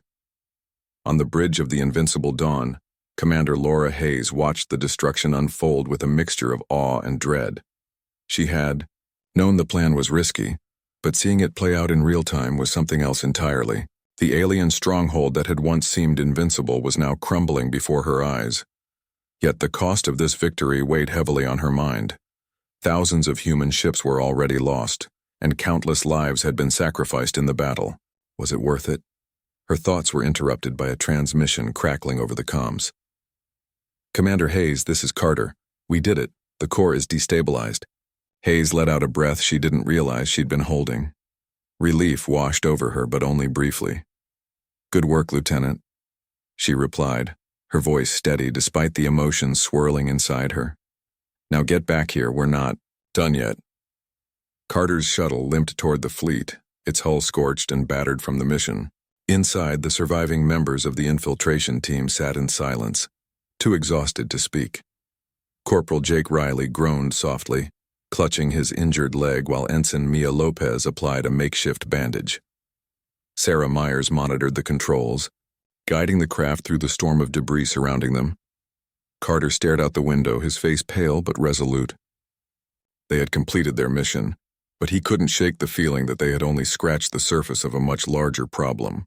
On the bridge of the Invincible Dawn, Commander Laura Hayes watched the destruction unfold with a mixture of awe and dread. She had known the plan was risky, but seeing it play out in real time was something else entirely. The alien stronghold that had once seemed invincible was now crumbling before her eyes. Yet the cost of this victory weighed heavily on her mind. Thousands of human ships were already lost, and countless lives had been sacrificed in the battle. Was it worth it? Her thoughts were interrupted by a transmission crackling over the comms. "Commander Hayes, this is Carter. We did it. The core is destabilized." Hayes let out a breath she didn't realize she'd been holding. Relief washed over her, but only briefly. "Good work, Lieutenant," she replied, her voice steady despite the emotions swirling inside her. "Now get back here, we're not done yet." Carter's shuttle limped toward the fleet, its hull scorched and battered from the mission. Inside, the surviving members of the infiltration team sat in silence, too exhausted to speak. Corporal Jake Riley groaned softly, clutching his injured leg while Ensign Mia Lopez applied a makeshift bandage. Sarah Myers monitored the controls, guiding the craft through the storm of debris surrounding them. Carter stared out the window, his face pale but resolute. They had completed their mission, but he couldn't shake the feeling that they had only scratched the surface of a much larger problem.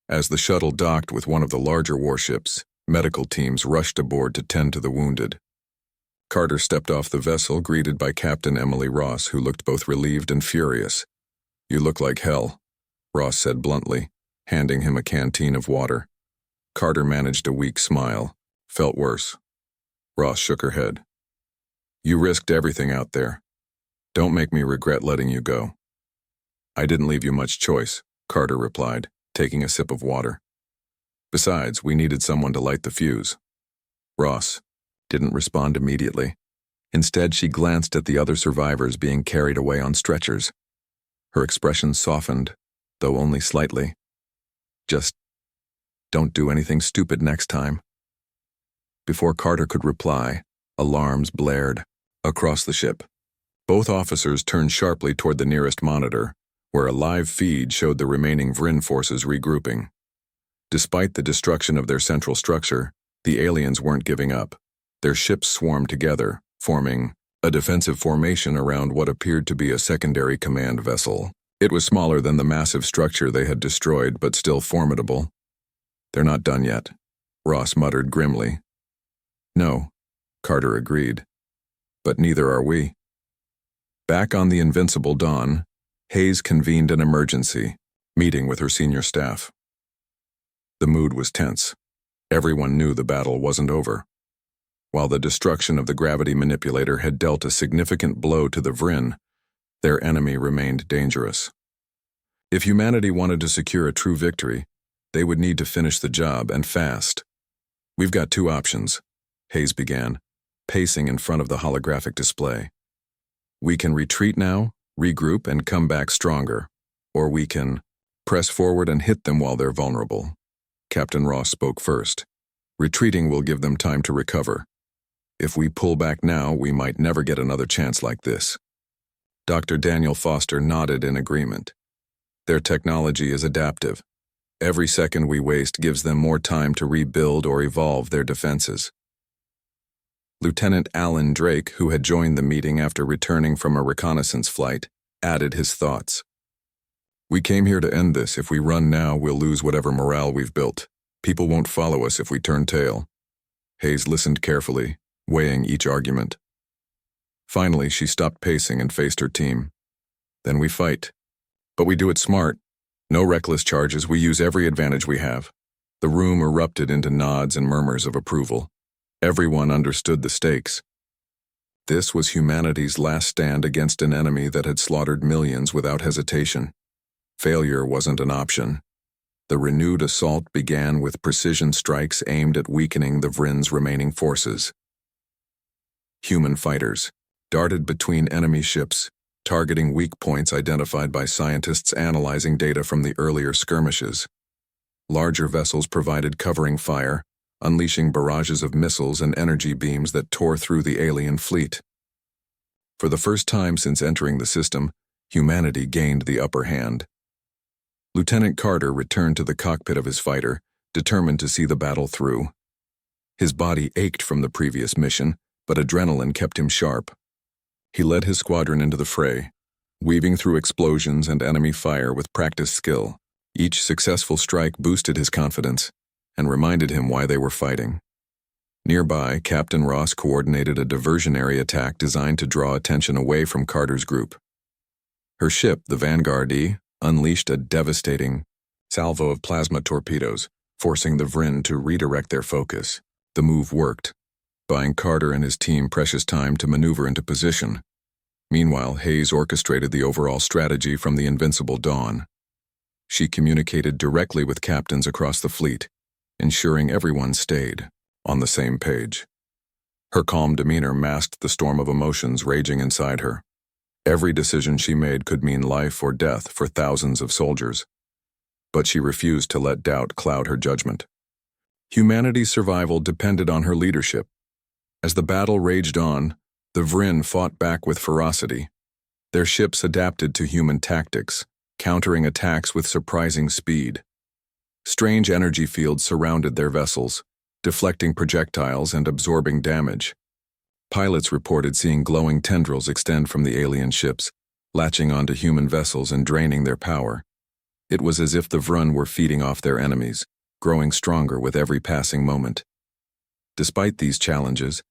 As the shuttle docked with one of the larger warships, medical teams rushed aboard to tend to the wounded. Carter stepped off the vessel, greeted by Captain Emily Ross, who looked both relieved and furious. "You look like hell," Ross said bluntly, handing him a canteen of water. Carter managed a weak smile. "Felt worse." Ross shook her head. "You risked everything out there. Don't make me regret letting you go." "I didn't leave you much choice," Carter replied, taking a sip of water. "Besides, we needed someone to light the fuse." Ross didn't respond immediately. Instead, she glanced at the other survivors being carried away on stretchers. Her expression softened, though only slightly. "Just don't do anything stupid next time." Before Carter could reply, alarms blared across the ship. Both officers turned sharply toward the nearest monitor, where a live feed showed the remaining Vryn forces regrouping. Despite the destruction of their central structure, the aliens weren't giving up. Their ships swarmed together, forming a defensive formation around what appeared to be a secondary command vessel. It was smaller than the massive structure they had destroyed, but still formidable. "They're not done yet," Ross muttered grimly. "No," Carter agreed. "But neither are we." Back on the Invincible Dawn, Hayes convened an emergency meeting with her senior staff. The mood was tense. Everyone knew the battle wasn't over. While the destruction of the gravity manipulator had dealt a significant blow to the Vryn, their enemy remained dangerous. If humanity wanted to secure a true victory, they would need to finish the job, and fast. We've got two options, Hayes began, pacing in front of the holographic display. We can retreat now, regroup, and come back stronger, or we can press forward and hit them while they're vulnerable. Captain Ross spoke first. Retreating will give them time to recover. If we pull back now, we might never get another chance like this. Dr. Daniel Foster nodded in agreement. Their technology is adaptive. Every second we waste gives them more time to rebuild or evolve their defenses. Lieutenant Alan Drake, who had joined the meeting after returning from a reconnaissance flight, added his thoughts. We came here to end this. If we run now, we'll lose whatever morale we've built. People won't follow us if we turn tail. Hayes listened carefully, weighing each argument. Finally, she stopped pacing and faced her team. Then we fight. But we do it smart. No reckless charges. We use every advantage we have. The room erupted into nods and murmurs of approval. Everyone understood the stakes. This was humanity's last stand against an enemy that had slaughtered millions without hesitation. Failure wasn't an option. The renewed assault began with precision strikes aimed at weakening the Vrin's remaining forces. Human fighters darted between enemy ships, targeting weak points identified by scientists analyzing data from the earlier skirmishes. Larger vessels provided covering fire, unleashing barrages of missiles and energy beams that tore through the alien fleet. For the first time since entering the system, humanity gained the upper hand. Lieutenant Carter returned to the cockpit of his fighter, determined to see the battle through. His body ached from the previous mission, but adrenaline kept him sharp. He led his squadron into the fray, weaving through explosions and enemy fire with practiced skill. Each successful strike boosted his confidence and reminded him why they were fighting. Nearby, Captain Ross coordinated a diversionary attack designed to draw attention away from Carter's group. Her ship, the Vanguard E, unleashed a devastating salvo of plasma torpedoes, forcing the Vrin to redirect their focus. The move worked, buying Carter and his team precious time to maneuver into position. Meanwhile, Hayes orchestrated the overall strategy from the Invincible Dawn. She communicated directly with captains across the fleet, ensuring everyone stayed on the same page. Her calm demeanor masked the storm of emotions raging inside her. Every decision she made could mean life or death for thousands of soldiers. But she refused to let doubt cloud her judgment. Humanity's survival depended on her leadership. As the battle raged on, the Vrin fought back with ferocity. Their ships adapted to human tactics, countering attacks with surprising speed. Strange energy fields surrounded their vessels, deflecting projectiles and absorbing damage. Pilots reported seeing glowing tendrils extend from the alien ships, latching onto human vessels and draining their power. It was as if the Vrun were feeding off their enemies, growing stronger with every passing moment. Despite these challenges,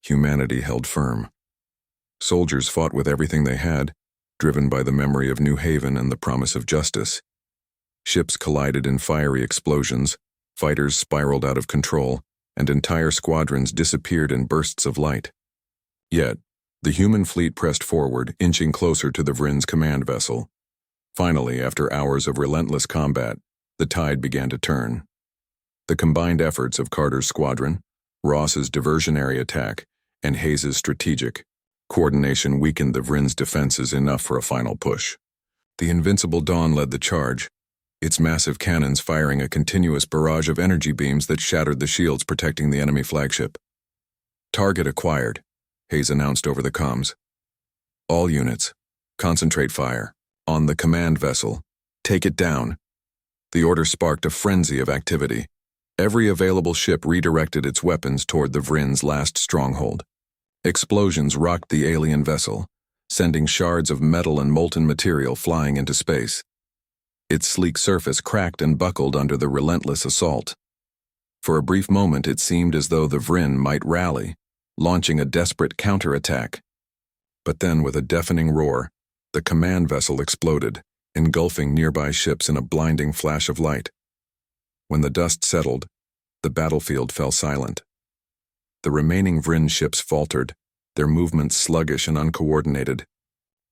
humanity held firm. Soldiers fought with everything they had, driven by the memory of New Haven and the promise of justice. Ships collided in fiery explosions, fighters spiraled out of control, and entire squadrons disappeared in bursts of light. Yet, the human fleet pressed forward, inching closer to the Vrin's command vessel. Finally, after hours of relentless combat, the tide began to turn. The combined efforts of Carter's squadron, Ross's diversionary attack, and Hayes' strategic coordination weakened the Vrin's defenses enough for a final push. The Invincible Dawn led the charge, its massive cannons firing a continuous barrage of energy beams that shattered the shields protecting the enemy flagship. Target acquired, Hayes announced over the comms. All units, concentrate fire. On the command vessel. Take it down. The order sparked a frenzy of activity. Every available ship redirected its weapons toward the Vrin's last stronghold. Explosions rocked the alien vessel, sending shards of metal and molten material flying into space. Its sleek surface cracked and buckled under the relentless assault. For a brief moment it seemed as though the Vrin might rally, launching a desperate counterattack. But then, with a deafening roar, the command vessel exploded, engulfing nearby ships in a blinding flash of light. When the dust settled, the battlefield fell silent. The remaining Vrin ships faltered, their movements sluggish and uncoordinated.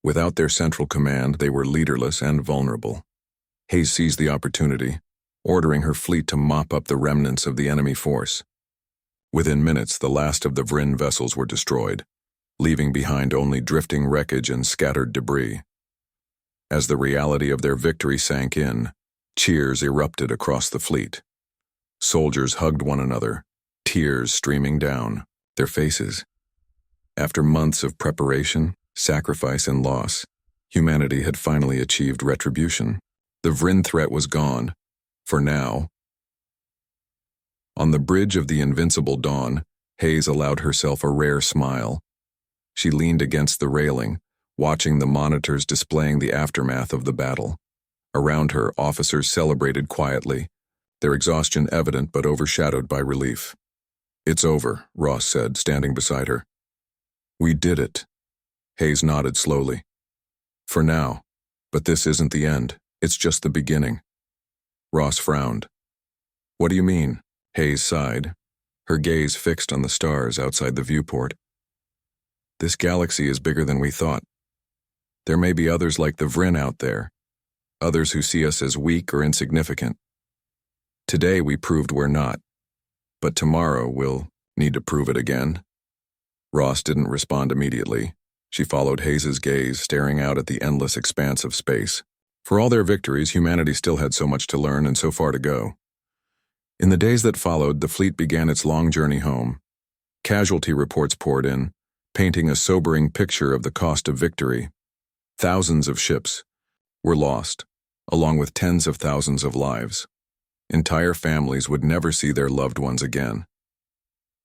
Without their central command, they were leaderless and vulnerable. Hayes seized the opportunity, ordering her fleet to mop up the remnants of the enemy force. Within minutes, the last of the Vryn vessels were destroyed, leaving behind only drifting wreckage and scattered debris. As the reality of their victory sank in, cheers erupted across the fleet. Soldiers hugged one another, tears streaming down their faces. After months of preparation, sacrifice, and loss, humanity had finally achieved retribution. The Vryn threat was gone, for now. On the bridge of the invincible dawn, Hayes allowed herself a rare smile. She leaned against the railing, watching the monitors displaying the aftermath of the battle. Around her, officers celebrated quietly, their exhaustion evident but overshadowed by relief. "It's over," Ross said, standing beside her. "We did it." Hayes nodded slowly. "For now. But this isn't the end. It's just the beginning." Ross frowned. "What do you mean?" Hayes sighed, her gaze fixed on the stars outside the viewport. "This galaxy is bigger than we thought. There may be others like the Vryn out there, others who see us as weak or insignificant. Today we proved we're not, but tomorrow we'll need to prove it again." Ross didn't respond immediately. She followed Hayes's gaze, staring out at the endless expanse of space. For all their victories, humanity still had so much to learn and so far to go. In the days that followed, the fleet began its long journey home. Casualty reports poured in, painting a sobering picture of the cost of victory. Thousands of ships were lost, along with tens of thousands of lives. Entire families would never see their loved ones again.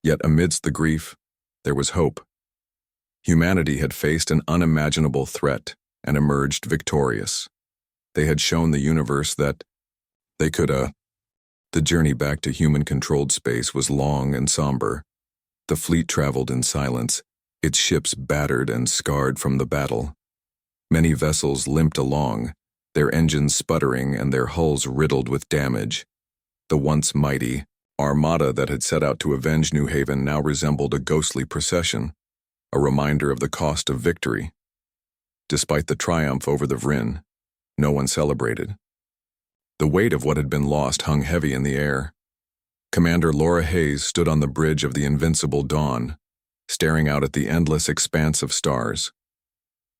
Yet amidst the grief, there was hope. Humanity had faced an unimaginable threat and emerged victorious. They had shown the universe that they could, The journey back to human-controlled space was long and somber. The fleet traveled in silence, its ships battered and scarred from the battle. Many vessels limped along, their engines sputtering and their hulls riddled with damage. The once mighty armada that had set out to avenge New Haven now resembled a ghostly procession, a reminder of the cost of victory. Despite the triumph over the Vryn, no one celebrated. The weight of what had been lost hung heavy in the air. Commander Laura Hayes stood on the bridge of the invincible dawn, staring out at the endless expanse of stars.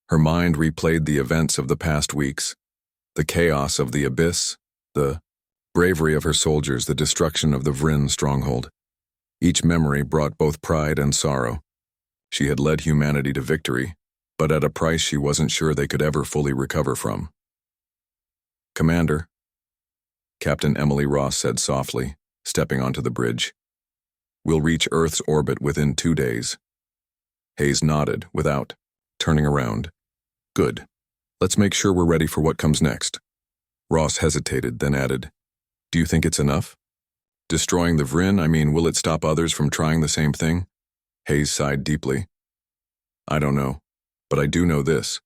Her mind replayed the events of the past weeks, the chaos of the abyss, the bravery of her soldiers, the destruction of the Vryn stronghold. Each memory brought both pride and sorrow. She had led humanity to victory, but at a price she wasn't sure they could ever fully recover from. "Commander," Captain Emily Ross said softly, stepping onto the bridge. "We'll reach Earth's orbit within 2 days." Hayes nodded, without turning around. "Good. Let's make sure we're ready for what comes next." Ross hesitated, then added, "Do you think it's enough? Destroying the Vryn, will it stop others from trying the same thing?" Hayes sighed deeply. "I don't know, but I do know this.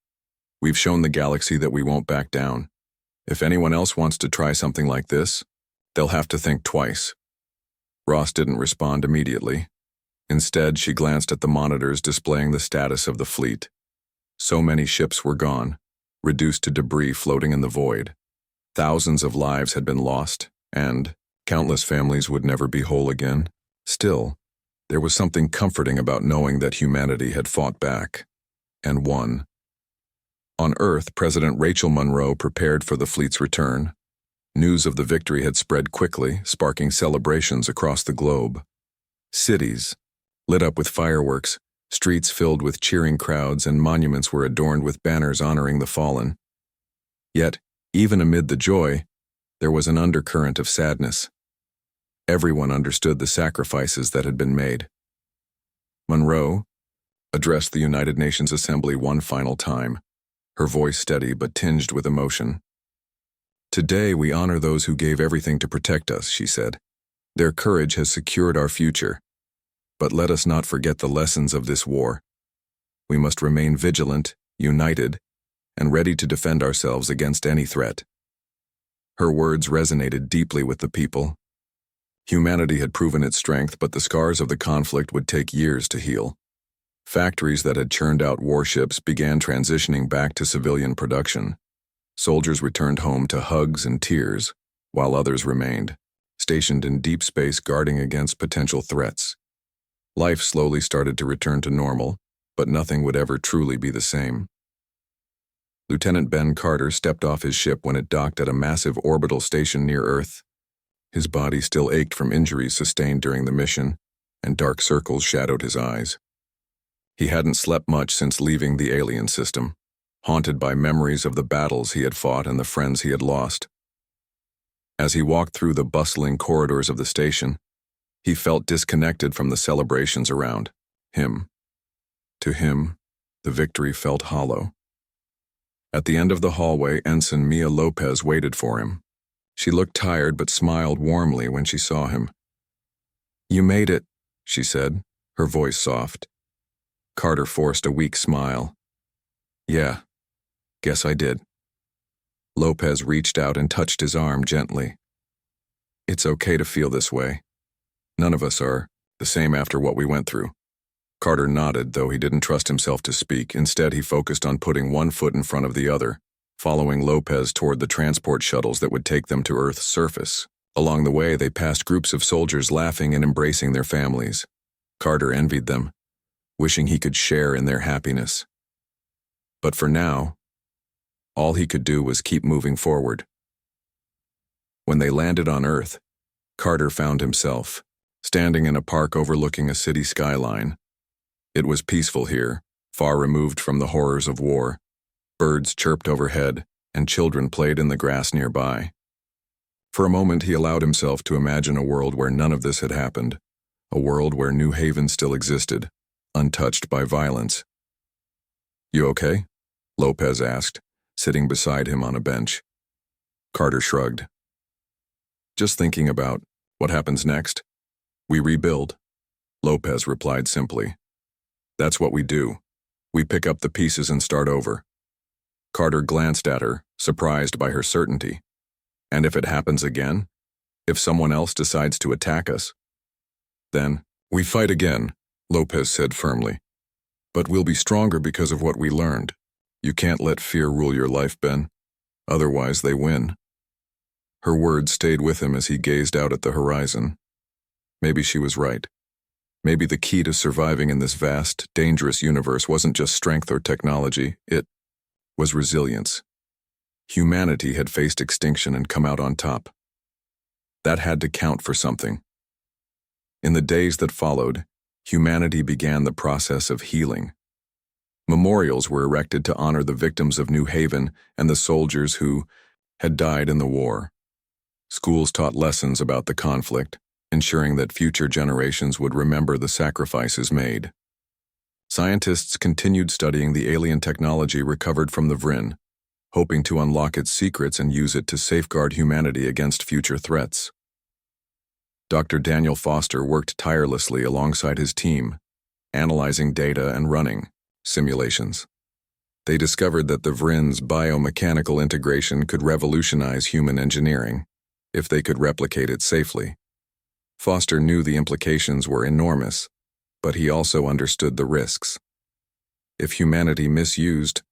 We've shown the galaxy that we won't back down. If anyone else wants to try something like this, they'll have to think twice." Ross didn't respond immediately. Instead, she glanced at the monitors displaying the status of the fleet. So many ships were gone, reduced to debris floating in the void. Thousands of lives had been lost, and countless families would never be whole again. Still, there was something comforting about knowing that humanity had fought back and won. On Earth, President Rachel Monroe prepared for the fleet's return. News of the victory had spread quickly, sparking celebrations across the globe. Cities, lit up with fireworks, streets filled with cheering crowds, and monuments were adorned with banners honoring the fallen. Yet, even amid the joy, there was an undercurrent of sadness. Everyone understood the sacrifices that had been made. Monroe addressed the United Nations Assembly one final time, her voice steady but tinged with emotion. "Today we honor those who gave everything to protect us," she said. "Their courage has secured our future. But let us not forget the lessons of this war. We must remain vigilant, united, and ready to defend ourselves against any threat." Her words resonated deeply with the people. Humanity had proven its strength, but the scars of the conflict would take years to heal. Factories that had churned out warships began transitioning back to civilian production. Soldiers returned home to hugs and tears, while others remained, stationed in deep space guarding against potential threats. Life slowly started to return to normal, but nothing would ever truly be the same. Lieutenant Ben Carter stepped off his ship when it docked at a massive orbital station near Earth. His body still ached from injuries sustained during the mission, and dark circles shadowed his eyes. He hadn't slept much since leaving the alien system, haunted by memories of the battles he had fought and the friends he had lost. As he walked through the bustling corridors of the station, he felt disconnected from the celebrations around him. To him, the victory felt hollow. At the end of the hallway, Ensign Mia Lopez waited for him. She looked tired but smiled warmly when she saw him. "You made it," she said, her voice soft. Carter forced a weak smile. "Yeah, guess I did." Lopez reached out and touched his arm gently. "It's okay to feel this way. None of us are the same after what we went through." Carter nodded, though he didn't trust himself to speak. Instead, he focused on putting one foot in front of the other, following Lopez toward the transport shuttles that would take them to Earth's surface. Along the way, they passed groups of soldiers laughing and embracing their families. Carter envied them, wishing he could share in their happiness. But for now, all he could do was keep moving forward. When they landed on Earth, Carter found himself standing in a park overlooking a city skyline. It was peaceful here, far removed from the horrors of war. Birds chirped overhead, and children played in the grass nearby. For a moment, he allowed himself to imagine a world where none of this had happened, a world where New Haven still existed, untouched by violence. "You okay?" Lopez asked, sitting beside him on a bench. Carter shrugged. "Just thinking about what happens next. We rebuild," Lopez replied simply. "That's what we do. We pick up the pieces and start over." Carter glanced at her, surprised by her certainty. "And if it happens again? If someone else decides to attack us?" "Then, we fight again," Lopez said firmly. "But we'll be stronger because of what we learned. You can't let fear rule your life, Ben. Otherwise, they win." Her words stayed with him as he gazed out at the horizon. Maybe she was right. Maybe the key to surviving in this vast, dangerous universe wasn't just strength or technology, it was resilience. Humanity had faced extinction and come out on top. That had to count for something. In the days that followed, humanity began the process of healing. Memorials were erected to honor the victims of New Haven and the soldiers who had died in the war. Schools taught lessons about the conflict, ensuring that future generations would remember the sacrifices made. Scientists continued studying the alien technology recovered from the Vrin, hoping to unlock its secrets and use it to safeguard humanity against future threats. Dr. Daniel Foster worked tirelessly alongside his team, analyzing data and running simulations. They discovered that the Vrin's biomechanical integration could revolutionize human engineering, if they could replicate it safely. Foster knew the implications were enormous, but he also understood the risks. If humanity misused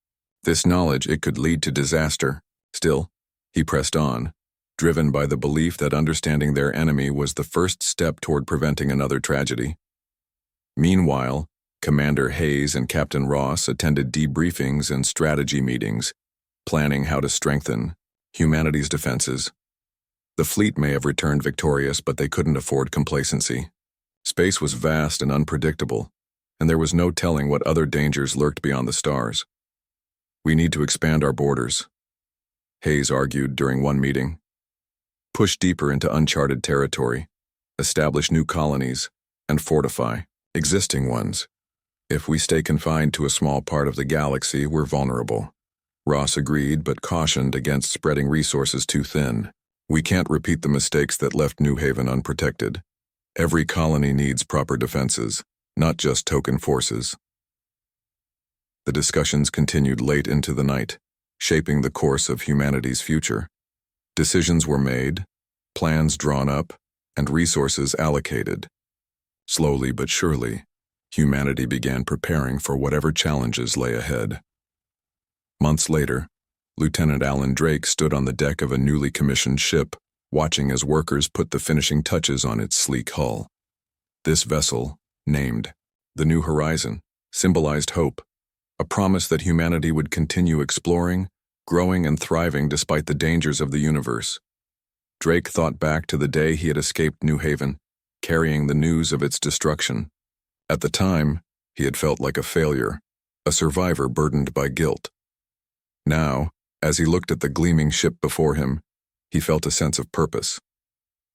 this knowledge, it could lead to disaster. Still, he pressed on, driven by the belief that understanding their enemy was the first step toward preventing another tragedy. Meanwhile, Commander Hayes and Captain Ross attended debriefings and strategy meetings, planning how to strengthen humanity's defenses. The fleet may have returned victorious, but they couldn't afford complacency. Space was vast and unpredictable, and there was no telling what other dangers lurked beyond the stars. "We need to expand our borders," Hayes argued during one meeting. "Push deeper into uncharted territory, establish new colonies, and fortify existing ones. If we stay confined to a small part of the galaxy, we're vulnerable." Ross agreed, but cautioned against spreading resources too thin. "We can't repeat the mistakes that left New Haven unprotected. Every colony needs proper defenses, not just token forces." The discussions continued late into the night, shaping the course of humanity's future. Decisions were made, plans drawn up, and resources allocated. Slowly but surely, humanity began preparing for whatever challenges lay ahead. Months later, Lieutenant Alan Drake stood on the deck of a newly commissioned ship, watching as workers put the finishing touches on its sleek hull. This vessel, named The New Horizon, symbolized hope, a promise that humanity would continue exploring, growing, and thriving despite the dangers of the universe. Drake thought back to the day he had escaped New Haven, carrying the news of its destruction. At the time, he had felt like a failure, a survivor burdened by guilt. Now, as he looked at the gleaming ship before him, he felt a sense of purpose.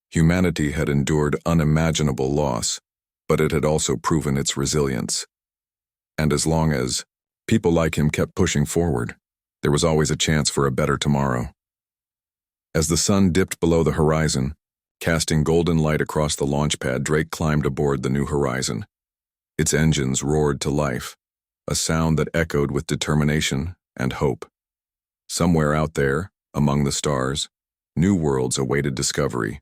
Humanity had endured unimaginable loss, but it had also proven its resilience. And as long as people like him kept pushing forward, there was always a chance for a better tomorrow. As the sun dipped below the horizon, casting golden light across the launch pad, Drake climbed aboard the New Horizon. Its engines roared to life, a sound that echoed with determination and hope. Somewhere out there, among the stars, new worlds awaited discovery,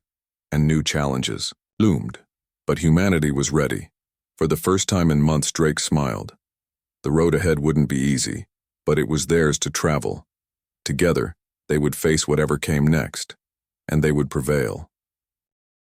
and new challenges loomed. But humanity was ready. For the first time in months, Drake smiled. The road ahead wouldn't be easy, but it was theirs to travel. Together, they would face whatever came next, and they would prevail.